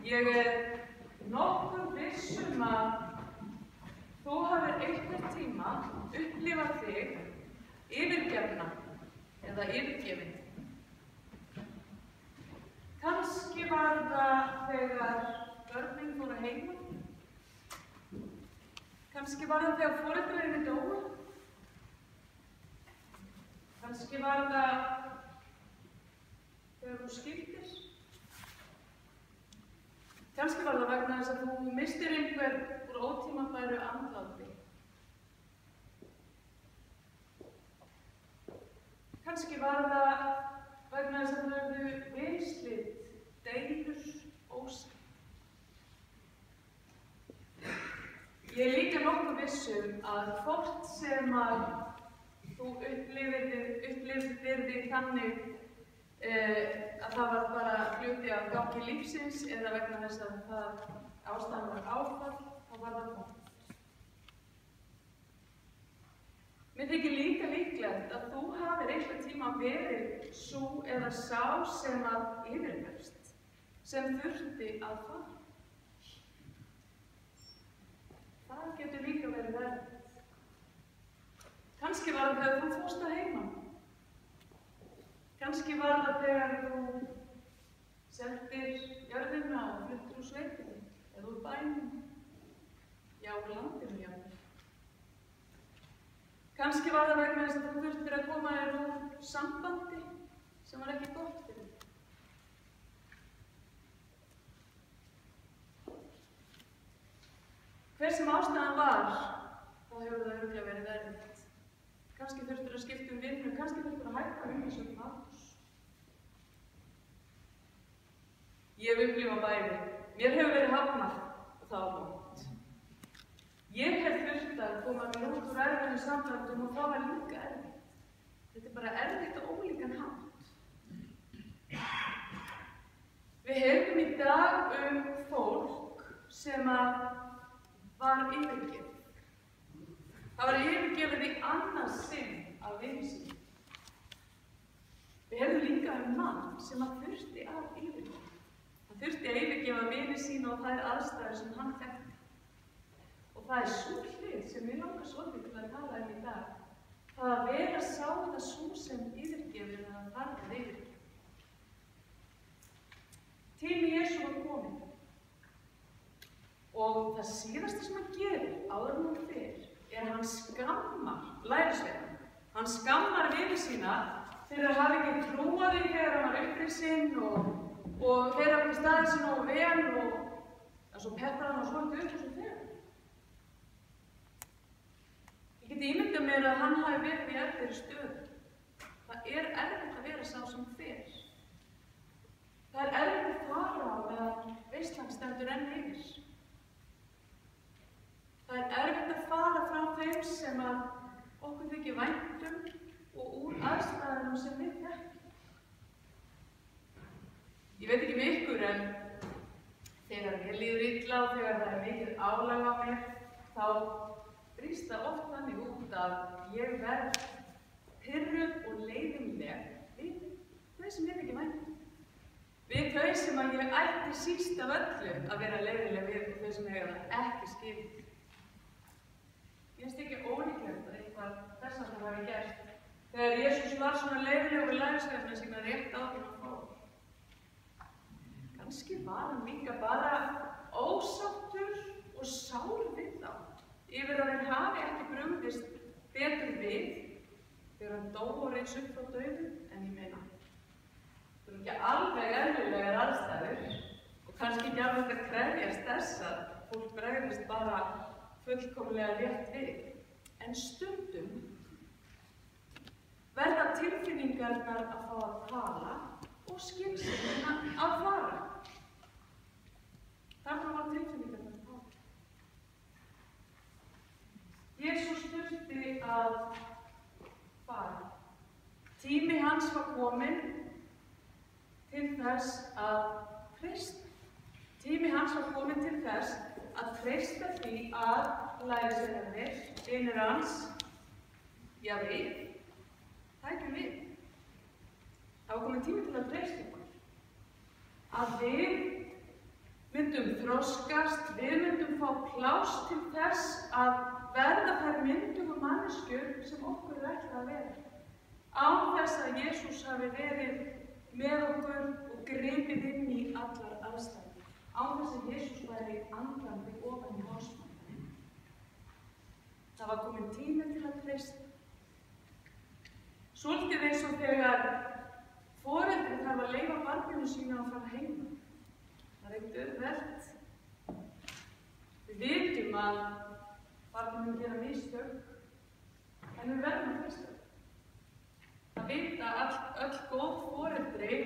Ég nokkuð viss að þú hafir einhvern tíma upplifað þig yfirgefna eða yfirgefin. Kannski var það þegar börnin fóru heima. Kannski var það þegar foreldrarnir dóu. Kannski var það þegar þú skildir. Kannski var það vegna þess að þú misstir einhver úr ótímabæru andláti. Kannski var það vegna þess að þú höfðu vinslit, deilur, ósætt. Ég er líka nokkuð viss að hvort sem að þú upplifðir þig þannig að það var bara hluti af gangi lífsins eða vegna þess að það ástæðan var áfall, þá var það gott. Mér þykir líka líklegt að þú hafir einhvern tíma verið sú eða sá sem að yfirgefst, sem þurfti að fara. Það getur líka verið erfitt. Kannski var það þegar þú fórst að heiman. Kannski var það þegar þú seldir jörðina og fluttir úr sveitinni, eða úr bænum, já, úr landinu jafnvel. Kannski var það vegna þess að þú þurftir að koma þér úr sambandi sem var ekki gott fyrir þig. Hver sem ástæðan var, þá hefur það örugglega verið erfitt. Kannski þurftir að skipta vinnu, kannski þurftir að hækka umhverfisum hafs. Ég hef upplifað bæði. Mér hefur verið hafnað og það var vont. Ég hef þurft að koma mér út úr erfiðum samböndum og það var líka erfitt. Þetta er bara erfitt á ólíkan hátt. Við heyrum í dag fólk sem var yfirgefið. Það var yfirgefið í annað sinn af vini sínum. Við heyrðum líka mann sem þurfti að yfirgefa. Hann þurfti að yfirgefa vini sína og þær aðstæður sem hann þekkti. Og það er sú hlið sem við langar svolítið til að tala í dag. Það að vera sá eða sú sem yfirgefir eða þarf að yfirgefa. Tími Jesú var kominn. Og það síðasta sem hann gerir áður en hann fer er að hann skammar lærisveinana. Hann skammar vini sína fyrir að hafa ekki trúað því þegar hann var upprisinn og þeir hafa ekki staðið sig nógu vel og svo peppar hann og svolítið upp og svo þegar. Ég geti ímyndað mér að hann hafi verið í erfiðri stöðu. Það er erfitt að vera sá sem fer. Það er erfitt að fara á meðan veislan stendur enn yfir. Það er erfitt að fara frá þeim sem okkur þykir vænt og úr aðstæðunum sem við þekkjum. Ég veit ekki með ykkur en þegar mér líður illa og þegar það er mikið álag á mér, þá brýst það oft þannig út að ég verð pirruð og leiðinleg við þau sem ég þykir vænt. Við þau sem ég ætti síst af öllu að vera leiðinleg við og þau sem ég ekki skilið. Ég finnst ekki ólíklegt að eitthvað þess að það hafi gert þegar Jesús var svona leiðilegur við lærisveinana sína rétt áður en hann fór. Kannski var hann líka bara ósáttur og sár við þá yfir að þeir hafi ekki brugðist betur við þegar hann dó og reis upp frá dauðum, en ég meina, það eru ekki alveg eðlilegar aðstæður og kannski ekki alveg að krefjast þess að fólk bregðist bara fullkomlega rétt við. En stundum verða tilfinningarnar að fá að tala og skynsemina að fara. Þarna var tilfinningarnar að tala. Jesús þurfti að fara. Tími hans var kominn til þess að treysta. Tími hans var kominn til þess að treysta því að lærisveinarnir, vinir hans, já við, tækjum við. Það var kominn tími til að treysta okkur. Að við myndum þroskast, við myndum fá pláss til þess að verða þær myndugu manneskjur sem okkur er ætlað að vera. Án þess að Jesús hafi verið með okkur og gripið inn í allar aðstæður. Án þess að Jesús væri andandi ofan í hásmann. Það var komin tími til að treysta. Svolítið eins og þegar foreldri þarf að leyfa barninu sínu að fara heima. Það er ekkert auðvelt. Við vitum að barninu mun gera mistök, en við verðum að treysta. Það vita öll góð foreldri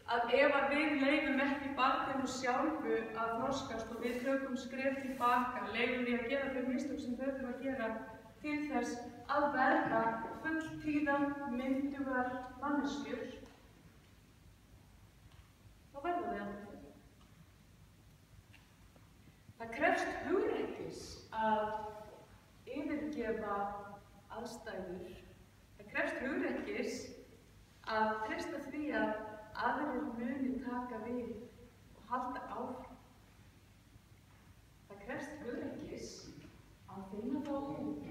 að ef að við leyfum ekki barninu sjálfu að þroskast og við tökum skref tilbaka, leyfum við að gera þau mistök sem þau þurfa að gera til þess að verða fulltíðar myndugar manneskjur, þá verða þau aldrei. Það krefst hugrekkis að yfirgefa aðstæður. Það krefst hugrekkis að treysta því að aðrir muni taka við og halda áfram. Það krefst hugrekkis að finna þá út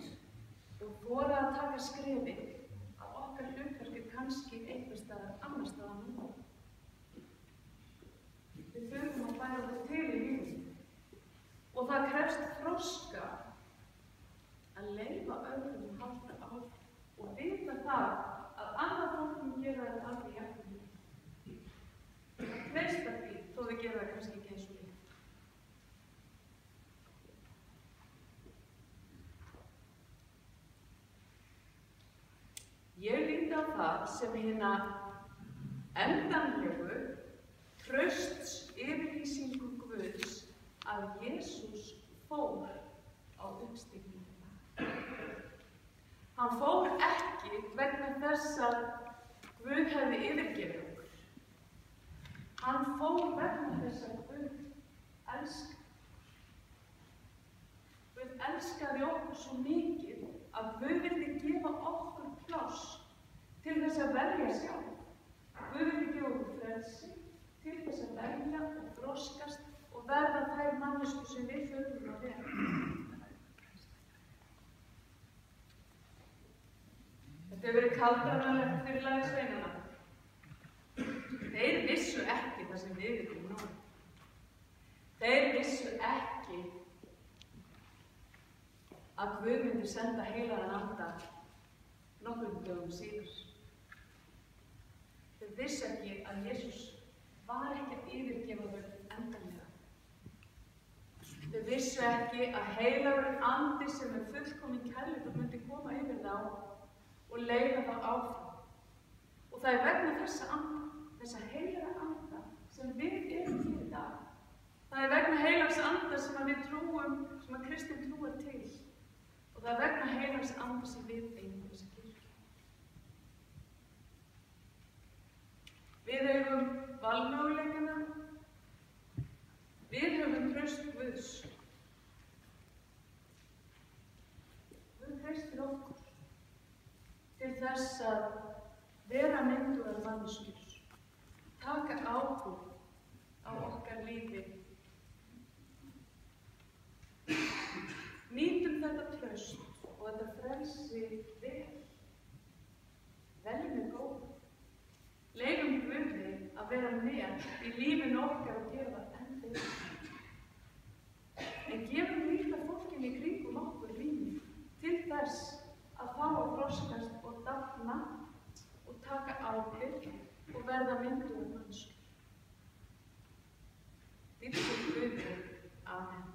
og þora að taka skrefið að okkar hlutverk er kannski einhvers staðar annars staðar núna. Við þurfum að færa þetta til í lífinu. Og það krefst þroska að leyfa öðrum að halda áfram og vita það að annað fólk mun gera þetta aldrei jafn vel. Að treysta því þó þau gera það kannski ekki eins og við. Ég líti á það sem hina endanlegu trausts yfirlýsingu Guðs að Jesús fór á uppstigninguna. Hann fór ekki vegna þess að Guð hefði yfirgefið okkur. Hann fór vegna þess að Guð elskaði. Guð elskaði okkur svo mikið að Guð vildi gefa okkur pláss til þess að velja sjálf. Guð vildi gefa okkur frelsi til þess að velja og þroskast og verða þær manneskur sem við þurfum að vera. Þetta hefur verið kaldranalegt fyrir lærisveinana. Þeir vissu ekki það sem við vitum nú. Þeir vissu ekki að Guð myndi senda heilagan anda nokkrum dögum síðar. Þeir vissu ekki að Jesús var ekki að yfirgefa þau endanlega. Þau vissu ekki að heilagur andi sem er fullkominn kærleikur myndi koma yfir þá og leiða þá áfram. Og það er vegna þessa anda, þessa heilaga anda sem við erum til í dag. Það er vegna heilags anda sem við trúum, sem að kristin trúar til. Og það er vegna heilags anda sem við eigum þessa kirkju. Við eigum valmöguleikana. Við höfum traust Guðs. Guð treystir okkur til þess að vera myndugar manneskjur, taka ábyrgð á okkar lífi. Nýtum þetta traust og þetta frelsi vel. Veljum við góð. Leyfum Guði að vera með í lífinu okkar og gera það enn betur. En gefum líka fólkinu í kringum okkur rými til þess að fá að þroskast og dafna og taka ábyrgð og verða myndugar manneskjur. Við Guði. Amen.